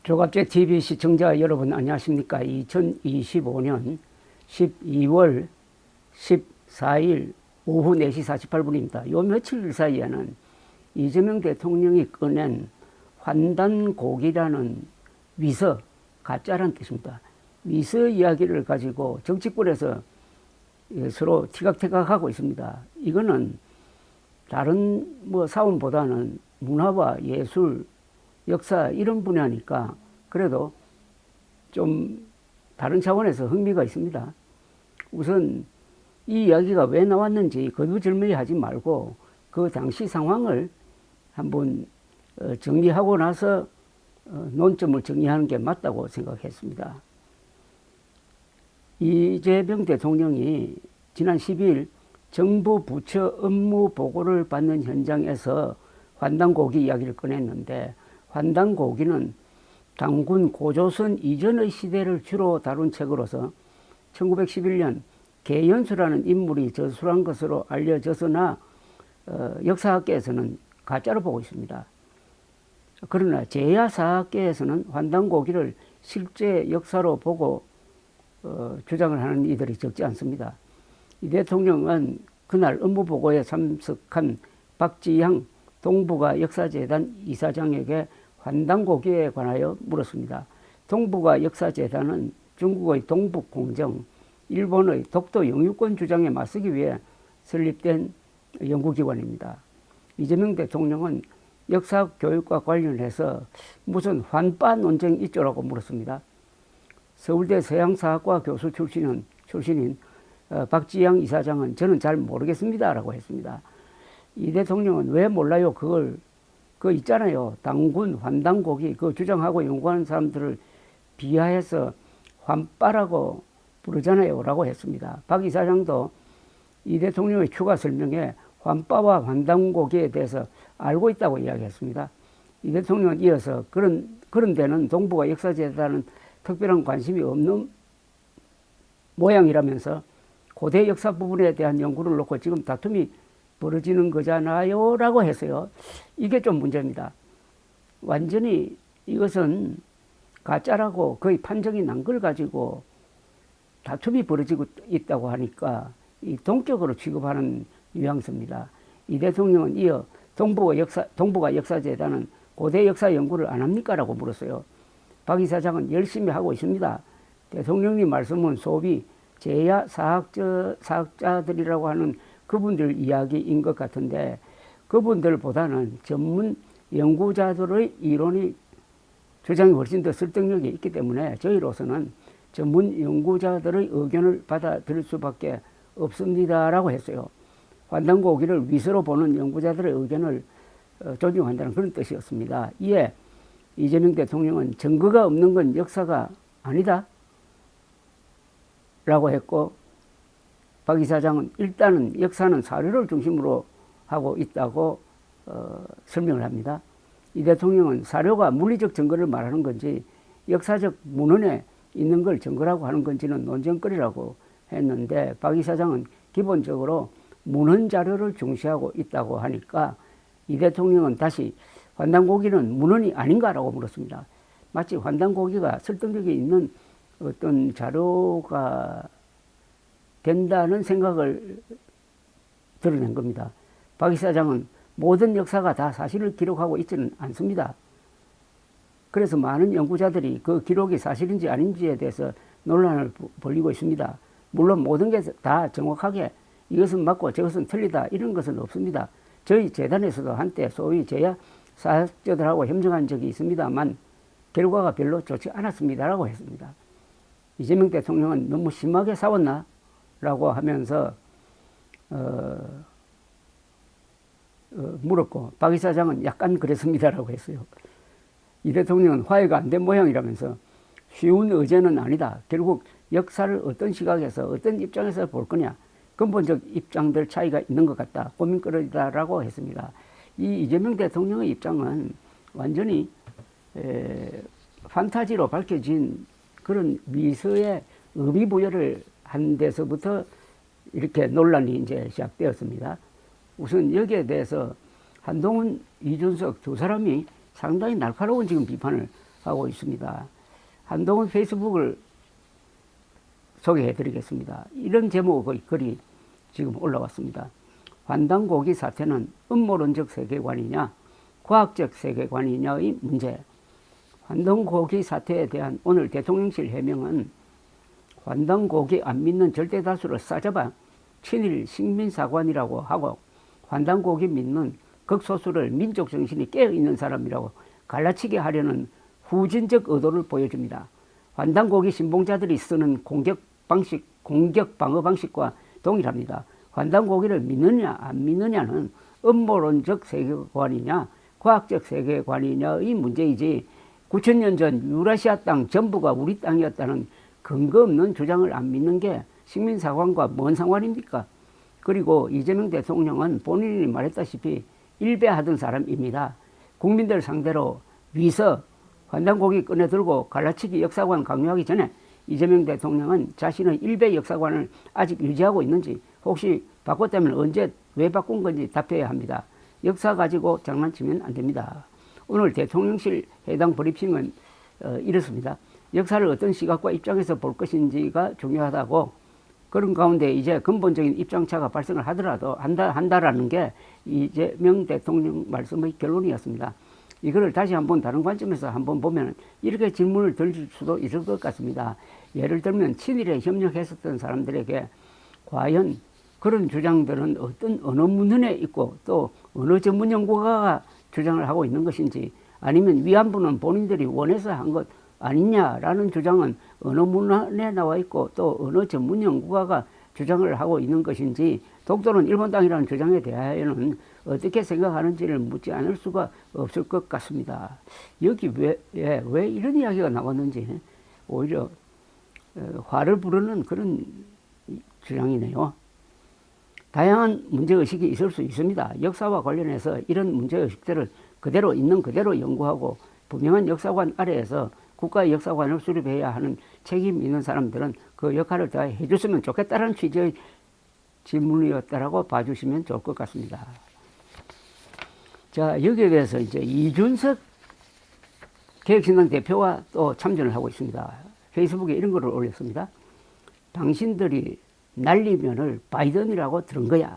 조갑제 TV 시청자 여러분 안녕하십니까? 2025년 12월 14일 오후 4시 48분입니다. 요 며칠 사이에는 이재명 대통령이 꺼낸 환단곡이라는 위서, 가짜란 뜻입니다. 위서 이야기를 가지고 정치권에서 서로 티각태각하고 있습니다. 이거는 다른 사원보다는 문화와 예술, 역사 이런 분야니까 그래도 좀 다른 차원에서 흥미가 있습니다. 우선 이 이야기가 왜 나왔는지 거두절미하지 말고 그 당시 상황을 한번 정리하고 나서 논점을 정리하는 게 맞다고 생각했습니다. 이재명 대통령이 지난 12일 정부 부처 업무 보고를 받는 현장에서 환단고기 이야기를 꺼냈는데, 환단고기는 당군 고조선 이전의 시대를 주로 다룬 책으로서 1911년 계연수라는 인물이 저술한 것으로 알려져서나 역사학계에서는 가짜로 보고 있습니다. 그러나 제야사학계에서는 환단고기를 실제 역사로 보고 주장을 하는 이들이 적지 않습니다. 이 대통령은 그날 업무보고에 참석한 박지향 동북아 역사재단 이사장에게 환단고기에 관하여 물었습니다. 동북아 역사재단은 중국의 동북공정, 일본의 독도 영유권 주장에 맞서기 위해 설립된 연구기관입니다. 이재명 대통령은 역사교육과 관련해서 무슨 환빠 논쟁이 있죠라고 물었습니다. 서울대 서양사학과 교수 출신인 박지향 이사장은 저는 잘 모르겠습니다라고 했습니다. 이 대통령은 왜 몰라요? 그거 있잖아요. 당군 환단고기 그 주장하고 연구하는 사람들을 비하해서 환빠라고 부르잖아요 라고 했습니다. 박 이사장도 이 대통령의 추가 설명에 환빠와 환단고기에 대해서 알고 있다고 이야기했습니다. 이 대통령은 이어서 그런 데는 동북아 역사재단은 특별한 관심이 없는 모양이라면서 고대 역사 부분에 대한 연구를 놓고 지금 다툼이 벌어지는 거잖아요 라고 했어요. 이게 좀 문제입니다. 완전히 이것은 가짜라고 거의 판정이 난 걸 가지고 다툼이 벌어지고 있다고 하니까 이 동격으로 취급하는 뉘앙스입니다. 이 대통령은 이어 동북아 역사재단은 고대 역사 연구를 안 합니까? 라고 물었어요. 박 이사장은 열심히 하고 있습니다. 대통령님 말씀은 소위 제야 사학자들이라고 하는 그분들 이야기인 것 같은데, 그분들보다는 전문 연구자들의 이론이 주장이 훨씬 더 설득력이 있기 때문에 저희로서는 전문 연구자들의 의견을 받아들일 수밖에 없습니다라고 했어요. 환단고기를 위서로 보는 연구자들의 의견을 존중한다는 그런 뜻이었습니다. 이에 이재명 대통령은 증거가 없는 건 역사가 아니다 라고 했고, 박 이사장은 일단은 역사는 사료를 중심으로 하고 있다고 설명을 합니다. 이 대통령은 사료가 물리적 증거를 말하는 건지 역사적 문헌에 있는 걸 증거라고 하는 건지는 논쟁거리라고 했는데, 박 이사장은 기본적으로 문헌 자료를 중시하고 있다고 하니까 이 대통령은 다시 환단고기는 문헌이 아닌가라고 물었습니다. 마치 환단고기가 설득력이 있는 어떤 자료가 된다는 생각을 드러낸 겁니다. 박 이사장은 모든 역사가 다 사실을 기록하고 있지는 않습니다. 그래서 많은 연구자들이 그 기록이 사실인지 아닌지에 대해서 논란을 벌이고 있습니다. 물론 모든 게 다 정확하게 이것은 맞고 저것은 틀리다 이런 것은 없습니다. 저희 재단에서도 한때 소위 제야 사학자들하고 협력한 적이 있습니다만 결과가 별로 좋지 않았습니다라고 했습니다. 이재명 대통령은 너무 심하게 싸웠나? 라고 하면서 물었고, 박 이사장은 약간 그랬습니다라고 했어요. 이 대통령은 화해가 안 된 모양이라면서 쉬운 의제는 아니다. 결국 역사를 어떤 시각에서 어떤 입장에서 볼 거냐. 근본적 입장들 차이가 있는 것 같다. 고민거리다라고 했습니다. 이 이재명 대통령의 입장은 완전히 판타지로 밝혀진 그런 미서의 의미부여를 한 데서부터 이렇게 논란이 이제 시작되었습니다. 우선 여기에 대해서 한동훈, 이준석 두 사람이 상당히 날카로운 지금 비판을 하고 있습니다. 한동훈 페이스북을 소개해 드리겠습니다. 이런 제목의 글이 지금 올라왔습니다. 환단고기 사태는 음모론적 세계관이냐 과학적 세계관이냐의 문제. 환단고기 사태에 대한 오늘 대통령실 해명은 환단고기 안 믿는 절대 다수를 싸잡아 친일 식민사관이라고 하고 환단고기 믿는 극소수를 민족 정신이 깨어있는 사람이라고 갈라치게 하려는 후진적 의도를 보여줍니다. 환단고기 신봉자들이 쓰는 공격 방어 방식과 동일합니다. 환단고기를 믿느냐 안 믿느냐는 음모론적 세계관이냐 과학적 세계관이냐의 문제이지 9,000년 전 유라시아 땅 전부가 우리 땅이었다는 근거 없는 주장을 안 믿는 게 식민사관과 뭔 상관입니까? 그리고 이재명 대통령은 본인이 말했다시피 일배하던 사람입니다. 국민들 상대로 위서 환단고기 꺼내들고 갈라치기 역사관 강요하기 전에 이재명 대통령은 자신의 일배 역사관을 아직 유지하고 있는지 혹시 바꿨다면 언제 왜 바꾼 건지 답해야 합니다. 역사 가지고 장난치면 안 됩니다. 오늘 대통령실 해당 브리핑은 이렇습니다. 역사를 어떤 시각과 입장에서 볼 것인지가 중요하다고 그런 가운데 이제 근본적인 입장차가 발생을 하더라도 한다라는 게 이재명 대통령 말씀의 결론이었습니다. 이거를 다시 한번 다른 관점에서 한번 보면 이렇게 질문을 드릴 수도 있을 것 같습니다. 예를 들면 친일에 협력했었던 사람들에게 과연 그런 주장들은 어느 문헌에 있고 또 어느 전문 연구가가 주장을 하고 있는 것인지 아니면 위안부는 본인들이 원해서 한 것 아니냐라는 주장은 어느 문헌에 나와 있고 또 어느 전문 연구가가 주장을 하고 있는 것인지 독도는 일본 땅이라는 주장에 대하여는 어떻게 생각하는지를 묻지 않을 수가 없을 것 같습니다. 여기 왜 이런 이야기가 나왔는지 오히려 화를 부르는 그런 주장이네요. 다양한 문제의식이 있을 수 있습니다. 역사와 관련해서 이런 문제의식들을 그대로 있는 그대로 연구하고 분명한 역사관 아래에서 국가의 역사관을 수립해야 하는 책임 있는 사람들은 그 역할을 다 해줬으면 좋겠다는 취지의 질문이었다라고 봐주시면 좋을 것 같습니다. 자, 여기에 대해서 이제 이준석 개혁신당 대표가 또 참전을 하고 있습니다. 페이스북에 이런 거를 올렸습니다. 당신들이 날리면을 바이든이라고 들은 거야.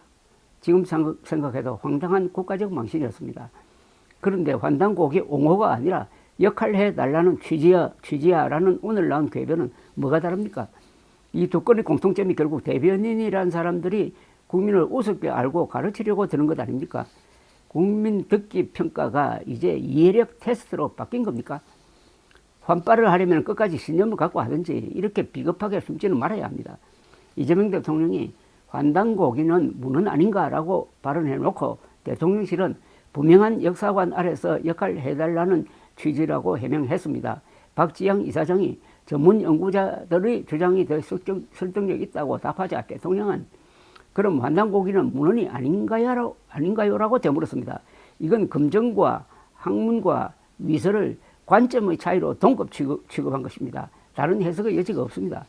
지금 생각해도 황당한 국가적 망신이었습니다. 그런데 환단고기 옹호가 아니라 역할해달라는 취지야라는 오늘 나온 궤변은 뭐가 다릅니까? 이 두 건의 공통점이 결국 대변인이라는 사람들이 국민을 우습게 알고 가르치려고 드는 것 아닙니까? 국민 듣기 평가가 이제 이해력 테스트로 바뀐 겁니까? 환빨을 하려면 끝까지 신념을 갖고 하든지 이렇게 비겁하게 숨지는 말아야 합니다. 이재명 대통령이 환단고기는 문헌 아닌가라고 발언해놓고 대통령실은 분명한 역사관 아래서 역할을 해달라는 취지라고 해명했습니다. 박지영 이사장이 전문 연구자들의 주장이 더 설득력 있다고 답하자 대통령은 그럼 환단고기는 문헌이 아닌가요라고 되물었습니다. 이건 검정과 학문과 위서를 관점의 차이로 동급 취급한 것입니다. 다른 해석의 여지가 없습니다.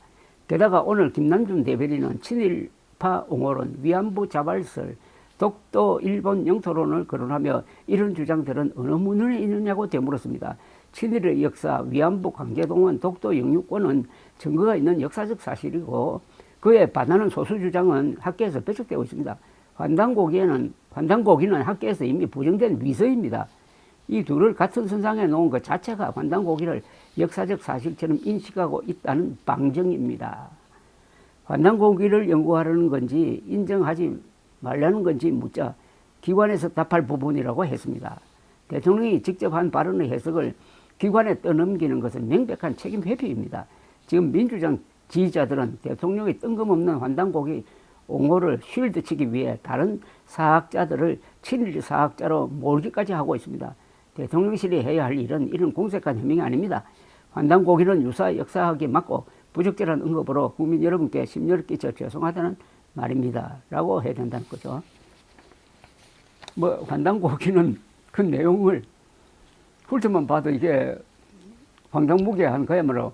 게다가 오늘 김남준 대변인은 친일파 옹호론, 위안부 자발설, 독도 일본 영토론을 거론하며 이런 주장들은 어느 문헌에 있느냐고 되물었습니다. 친일의 역사, 위안부 강제동원, 독도 영유권은 증거가 있는 역사적 사실이고 그에 반하는 소수 주장은 학계에서 배척되고 있습니다. 환단고기는 학계에서 이미 부정된 위서입니다. 이 둘을 같은 선상에 놓은 것 자체가 환단고기를 역사적 사실처럼 인식하고 있다는 방증입니다. 환단고기를 연구하려는 건지 인정하지 말라는 건지 묻자 기관에서 답할 부분이라고 했습니다. 대통령이 직접 한 발언의 해석을 기관에 떠넘기는 것은 명백한 책임 회피입니다. 지금 민주당 지지자들은 대통령의 뜬금없는 환단고기 옹호를 쉴드치기 위해 다른 사학자들을 친일 사학자로 몰기까지 하고 있습니다. 대통령실이 해야 할 일은 이런 공색한 해명이 아닙니다. 환단고기는 유사 역사학에 맞고 부적절한 언급으로 국민 여러분께 심려를 끼쳐 죄송하다는 말입니다. 라고 해야 된다는 거죠. 환단고기는 그 내용을 훑어만 봐도 이게 황당무계한 그야말로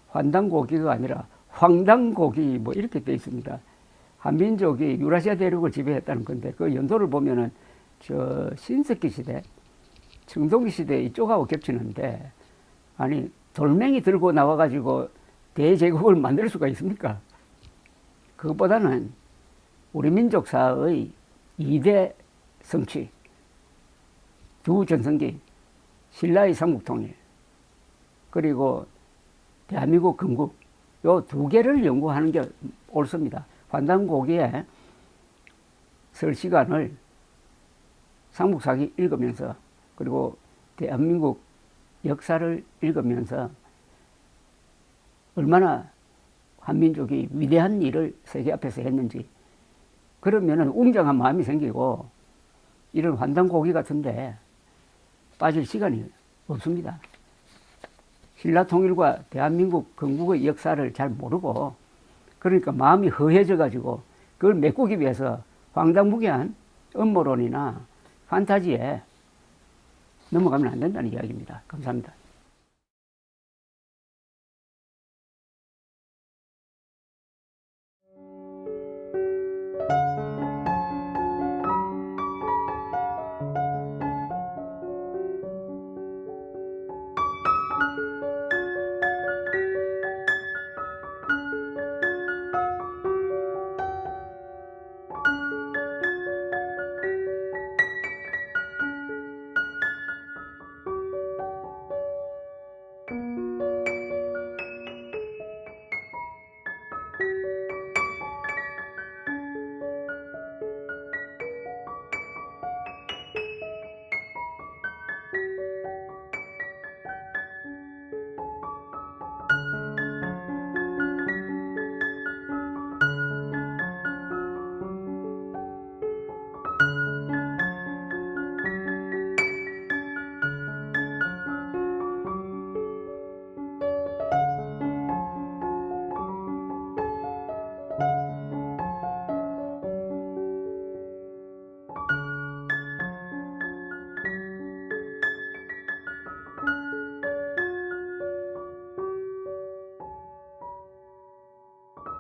환단고기가 아니라 황당고기 이렇게 되어 있습니다. 한민족이 유라시아 대륙을 지배했다는 건데 그 연도를 보면은 신석기 시대, 청동기 시대 이쪽하고 겹치는데 아니 돌멩이 들고 나와가지고 대제국을 만들 수가 있습니까? 그것보다는 우리 민족사의 2대 성취, 두 전성기, 신라의 삼국통일, 그리고 대한민국 건국, 요 두 개를 연구하는 게 옳습니다. 환단고기에 설 시간을 삼국사기 읽으면서, 그리고 대한민국 역사를 읽으면서 얼마나 한민족이 위대한 일을 세계 앞에서 했는지, 그러면은 웅장한 마음이 생기고 이런 환단고기 같은데 빠질 시간이 없습니다. 신라 통일과 대한민국 건국의 역사를 잘 모르고, 그러니까 마음이 허해져 가지고 그걸 메꾸기 위해서 황당무계한 음모론이나 판타지에 넘어가면 안 된다는 이야기입니다. 감사합니다.